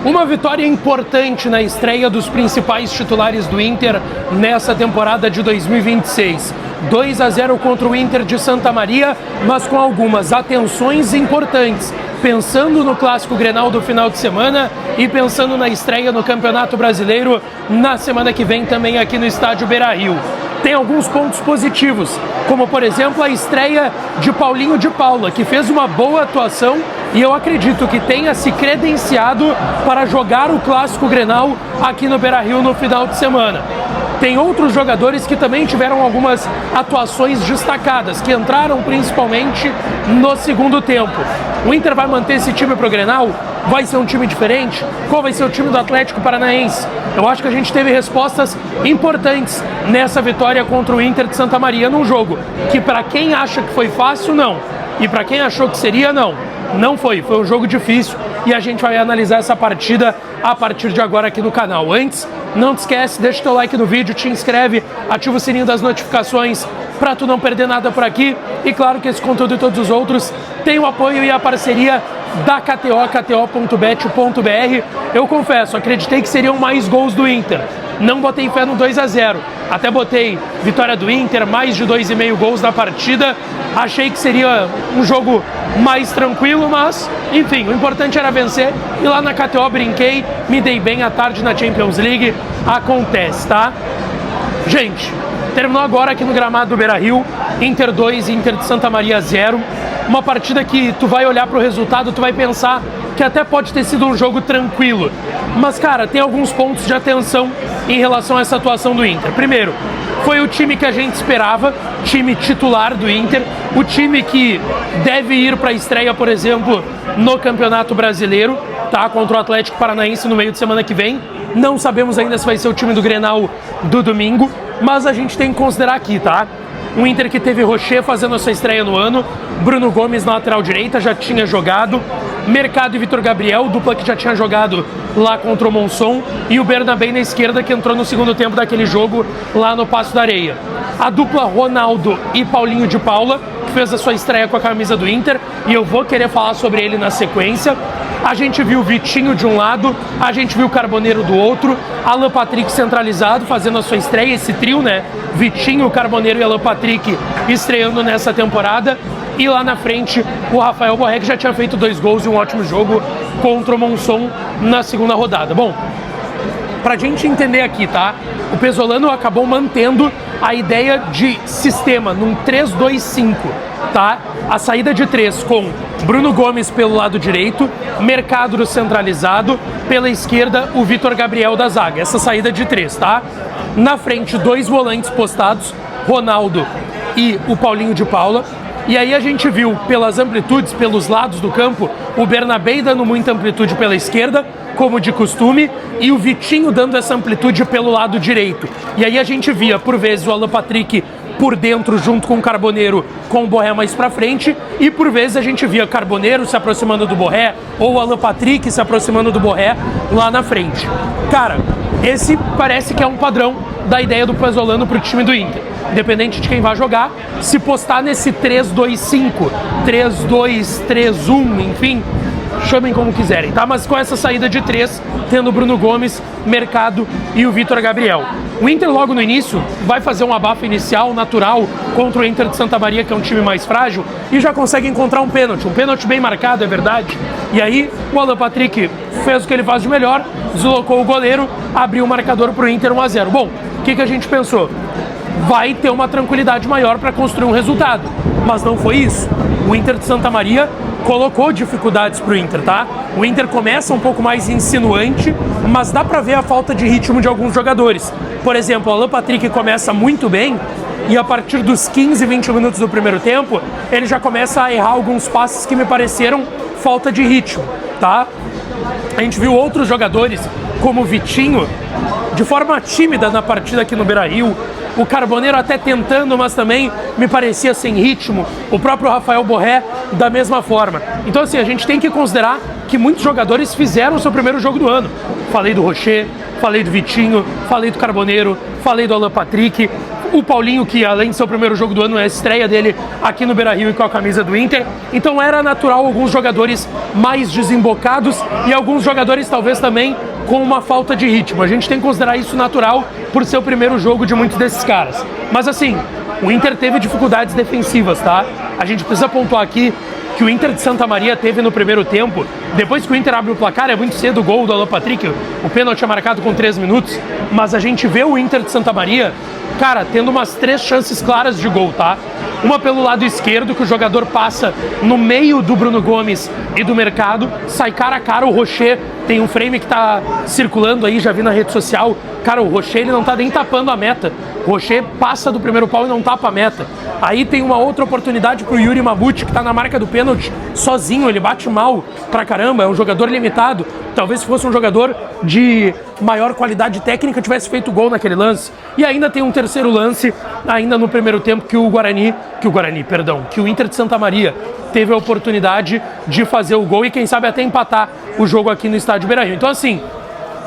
Uma vitória importante na estreia dos principais titulares do Inter nessa temporada de 2026. 2-0 contra o Inter de Santa Maria, mas com algumas atenções importantes. Pensando no Clássico Grenal do final de semana e pensando na estreia no Campeonato Brasileiro na semana que vem também aqui no Estádio Beira-Rio. Tem alguns pontos positivos, como por exemplo a estreia de Paulinho de Paula, que fez uma boa atuação e eu acredito que tenha se credenciado para jogar o Clássico Grenal aqui no Beira-Rio no final de semana. Tem outros jogadores que também tiveram algumas atuações destacadas, que entraram principalmente no segundo tempo. O Inter vai manter esse time pro Grenal? Vai ser um time diferente? Qual vai ser o time do Atlético Paranaense? Eu acho que a gente teve respostas importantes nessa vitória contra o Inter de Santa Maria num jogo que para quem acha que foi fácil, não. E para quem achou que seria, não. Não foi. Foi um jogo difícil e a gente vai analisar essa partida a partir de agora aqui no canal. Antes, não te esquece, deixa o teu like no vídeo, te inscreve, ativa o sininho das notificações para tu não perder nada por aqui. E claro que esse conteúdo e todos os outros têm o apoio e a parceria da KTO, kto.bet.br. Eu confesso, acreditei que seriam mais gols do Inter. Não botei fé no 2-0. Até botei vitória do Inter, mais de 2,5 gols na partida. Achei que seria um jogo mais tranquilo, mas, enfim, o importante era vencer. E lá na KTO brinquei, me dei bem à tarde na Champions League. Acontece, tá? Gente, terminou agora aqui no gramado do Beira-Rio. Inter 2, Inter de Santa Maria 0. Uma partida que tu vai olhar pro resultado, tu vai pensar que até pode ter sido um jogo tranquilo. Mas, cara, tem alguns pontos de atenção em relação a essa atuação do Inter. Primeiro, foi o time que a gente esperava, time titular do Inter, o time que deve ir para a estreia, por exemplo, no Campeonato Brasileiro, tá? Contra o Atlético Paranaense no meio de semana que vem. Não sabemos ainda se vai ser o time do Grenal do domingo, mas a gente tem que considerar aqui, tá? Um Inter que teve Rocher fazendo a sua estreia no ano, Bruno Gomes na lateral direita, já tinha jogado, Mercado e Vitor Gabriel, dupla que já tinha jogado lá contra o Monson, e o Bernabé na esquerda, que entrou no segundo tempo daquele jogo lá no Paço da Areia. A dupla Ronaldo e Paulinho de Paula, que fez a sua estreia com a camisa do Inter, e eu vou querer falar sobre ele na sequência. A gente viu o Vitinho de um lado, a gente viu o Carboneiro do outro, Alan Patrick centralizado, fazendo a sua estreia, esse trio, né? Vitinho, Carboneiro e Alan Patrick estreando nessa temporada. E lá na frente, o Rafael Borré, que já tinha feito 2 gols e um ótimo jogo contra o Monson na segunda rodada. Bom, pra gente entender aqui, tá? O Pesolano acabou mantendo a ideia de sistema num 3-2-5, tá? A saída de 3 com Bruno Gomes pelo lado direito, Mercado centralizado, pela esquerda o Vitor Gabriel da zaga. Essa saída de 3, tá? Na frente, 2 volantes postados, Ronaldo e o Paulinho de Paula. E aí a gente viu pelas amplitudes, pelos lados do campo, o Bernabé dando muita amplitude pela esquerda, como de costume, e o Vitinho dando essa amplitude pelo lado direito. E aí a gente via, por vezes, o Alan Patrick por dentro, junto com o Carboneiro, com o Borré mais pra frente, e por vezes a gente via Carboneiro se aproximando do Borré, ou o Alan Patrick se aproximando do Borré lá na frente. Cara, esse parece que é um padrão da ideia do Pesolano pro time do Inter. Independente de quem vai jogar, se postar nesse 3-2-5, 3-2-3-1, enfim, chamem como quiserem, tá? Mas com essa saída de 3, tendo o Bruno Gomes, Mercado e o Vitor Gabriel. O Inter logo no início vai fazer um abafo inicial natural contra o Inter de Santa Maria, que é um time mais frágil, e já consegue encontrar um pênalti bem marcado, é verdade. E aí o Alan Patrick fez o que ele faz de melhor, deslocou o goleiro, abriu o marcador pro Inter 1-0. Bom, o que a gente pensou? Vai ter uma tranquilidade maior para construir um resultado, mas não foi isso. O Inter de Santa Maria colocou dificuldades pro Inter, tá? O Inter começa um pouco mais insinuante, mas dá pra ver a falta de ritmo de alguns jogadores. Por exemplo, o Alan Patrick começa muito bem e a partir dos 15, 20 minutos do primeiro tempo, ele já começa a errar alguns passes que me pareceram falta de ritmo, tá? A gente viu outros jogadores, como o Vitinho, de forma tímida na partida aqui no Beira-Rio, o Carboneiro até tentando, mas também me parecia sem ritmo, o próprio Rafael Borré da mesma forma. Então assim, a gente tem que considerar que muitos jogadores fizeram o seu primeiro jogo do ano. Falei do Rocher, falei do Vitinho, falei do Carboneiro, falei do Alan Patrick, O Paulinho, que além de ser o primeiro jogo do ano, é a estreia dele aqui no Beira-Rio e com a camisa do Inter. Então era natural alguns jogadores mais desembocados e alguns jogadores talvez também com uma falta de ritmo. A gente tem que considerar isso natural por ser o primeiro jogo de muitos desses caras. Mas assim, o Inter teve dificuldades defensivas, tá? A gente precisa pontuar aqui que o Inter de Santa Maria teve no primeiro tempo. Depois que o Inter abre o placar, é muito cedo o gol do Alan Patrick, o pênalti é marcado com 3 minutos, mas a gente vê o Inter de Santa Maria, cara, tendo umas 3 chances claras de gol, tá? Uma pelo lado esquerdo, que o jogador passa no meio do Bruno Gomes e do Mercado, sai cara a cara, o Rocher tem um frame que tá circulando aí, já vi na rede social, cara, o Rocher ele não tá nem tapando a meta, o Rocher passa do primeiro pau e não tapa a meta. Aí tem uma outra oportunidade pro Yuri Mamute, que tá na marca do pênalti, sozinho, ele bate mal pra caramba, é um jogador limitado, talvez se fosse um jogador de maior qualidade técnica tivesse feito gol naquele lance. E ainda tem um terceiro lance, ainda no primeiro tempo, que o Inter de Santa Maria teve a oportunidade de fazer o gol e quem sabe até empatar o jogo aqui no estádio Beira-Rio. Então assim,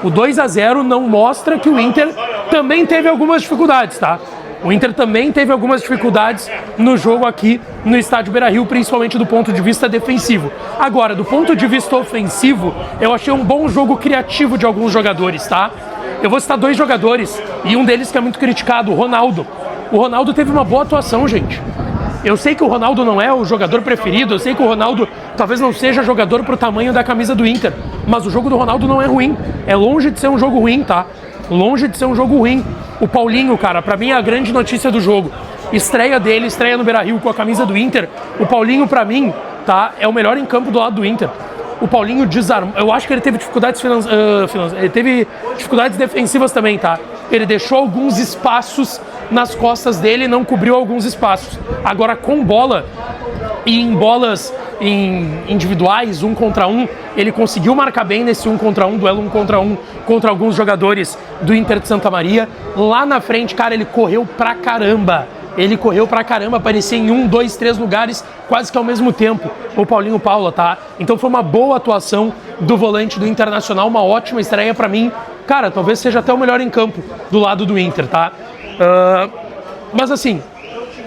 o 2-0 não mostra que o Inter também teve algumas dificuldades, tá? O Inter também teve algumas dificuldades no jogo aqui no estádio Beira-Rio, principalmente do ponto de vista defensivo. Agora, do ponto de vista ofensivo, eu achei um bom jogo criativo de alguns jogadores, tá? Eu vou citar 2 jogadores, e um deles que é muito criticado, o Ronaldo. O Ronaldo teve uma boa atuação, gente. Eu sei que o Ronaldo não é o jogador preferido, eu sei que o Ronaldo talvez não seja jogador pro tamanho da camisa do Inter, mas o jogo do Ronaldo não é ruim. É longe de ser um jogo ruim, tá? Longe de ser um jogo ruim. O Paulinho, cara, pra mim é a grande notícia do jogo. Estreia dele, estreia no Beira-Rio com a camisa do Inter. O Paulinho, pra mim, tá, é o melhor em campo do lado do Inter. O Paulinho desarmou. Eu acho que ele teve dificuldades ele teve dificuldades defensivas também, tá? Ele deixou alguns espaços nas costas dele e não cobriu alguns espaços. Agora, com bola e em bolas individuais, 1 contra 1, ele conseguiu marcar bem nesse 1 contra 1, duelo 1 contra 1 contra alguns jogadores do Inter de Santa Maria. Lá na frente, cara, ele correu pra caramba. Ele correu pra caramba, aparecia em 1, 2, 3 lugares quase que ao mesmo tempo, o Paulinho Paula, tá? Então foi uma boa atuação do volante do Internacional, uma ótima estreia pra mim. Cara, talvez seja até o melhor em campo do lado do Inter, tá? Mas assim,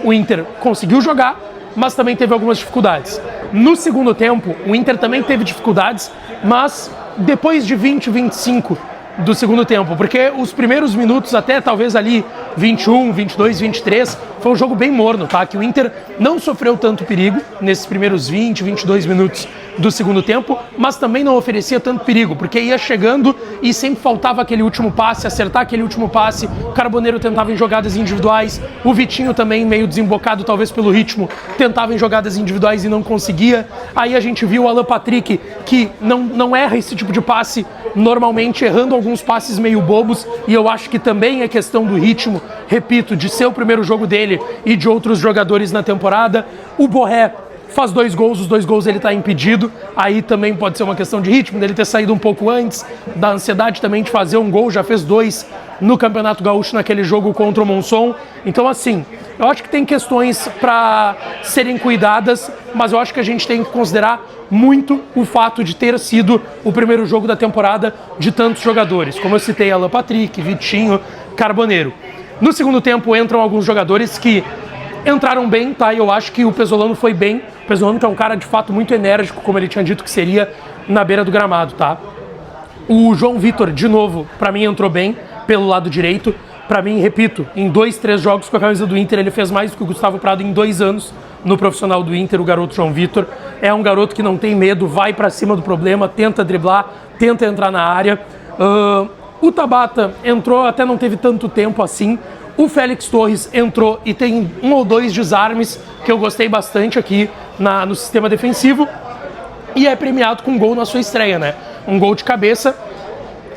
o Inter conseguiu jogar, mas também teve algumas dificuldades. No segundo tempo, o Inter também teve dificuldades, mas depois de 20, 25 do segundo tempo, porque os primeiros minutos, até talvez ali 21, 22, 23, foi um jogo bem morno, tá? Que o Inter não sofreu tanto perigo nesses primeiros 20, 22 minutos do segundo tempo, mas também não oferecia tanto perigo, porque ia chegando e sempre faltava aquele último passe, acertar aquele último passe. O Carboneiro tentava em jogadas individuais, o Vitinho também meio desembocado, talvez pelo ritmo, tentava em jogadas individuais e não conseguia. Aí a gente viu o Alan Patrick, que não erra esse tipo de passe, normalmente errando alguns passes meio bobos, e eu acho que também é questão do ritmo, repito, de ser o primeiro jogo dele e de outros jogadores na temporada. O Borré faz 2 gols, os 2 gols ele tá impedido, aí também pode ser uma questão de ritmo, dele ter saído um pouco antes, da ansiedade também de fazer um gol, já fez 2 no Campeonato Gaúcho naquele jogo contra o Monson. Então assim, eu acho que tem questões para serem cuidadas, mas eu acho que a gente tem que considerar muito o fato de ter sido o primeiro jogo da temporada de tantos jogadores, como eu citei, Alan Patrick, Vitinho, Carboneiro. No segundo tempo entram alguns jogadores que entraram bem, tá? Eu acho que o Pesolano foi bem. O Pesolano que é um cara de fato muito enérgico, como ele tinha dito que seria na beira do gramado, tá? O João Vitor, de novo, pra mim entrou bem pelo lado direito. Pra mim, repito, em 2, 3 jogos com a camisa do Inter, ele fez mais do que o Gustavo Prado em 2 anos no profissional do Inter, o garoto João Vitor. É um garoto que não tem medo, vai pra cima do problema, tenta driblar, tenta entrar na área. O Tabata entrou, até não teve tanto tempo assim. O Félix Torres entrou e tem 1 ou 2 desarmes que eu gostei bastante aqui no sistema defensivo. E é premiado com um gol na sua estreia, né? Um gol de cabeça,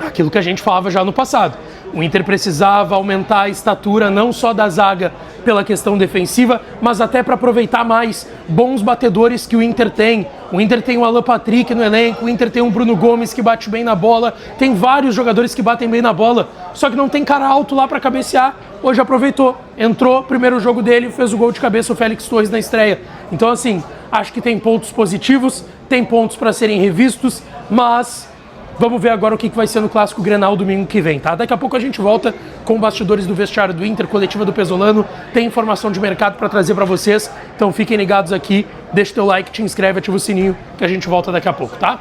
aquilo que a gente falava já no passado. O Inter precisava aumentar a estatura não só da zaga pela questão defensiva, mas até para aproveitar mais bons batedores que o Inter tem. O Inter tem o Alan Patrick no elenco, o Inter tem o Bruno Gomes que bate bem na bola, tem vários jogadores que batem bem na bola, só que não tem cara alto lá para cabecear. Hoje aproveitou, entrou, primeiro jogo dele, fez o gol de cabeça, o Félix Torres na estreia. Então assim, acho que tem pontos positivos, tem pontos para serem revistos, mas Vamos ver agora o que vai ser no Clássico Grenal domingo que vem, tá? Daqui a pouco a gente volta com bastidores do vestiário do Inter, coletiva do Pesolano, tem informação de mercado para trazer para vocês, então fiquem ligados aqui, deixa teu like, te inscreve, ativa o sininho, que a gente volta daqui a pouco, tá?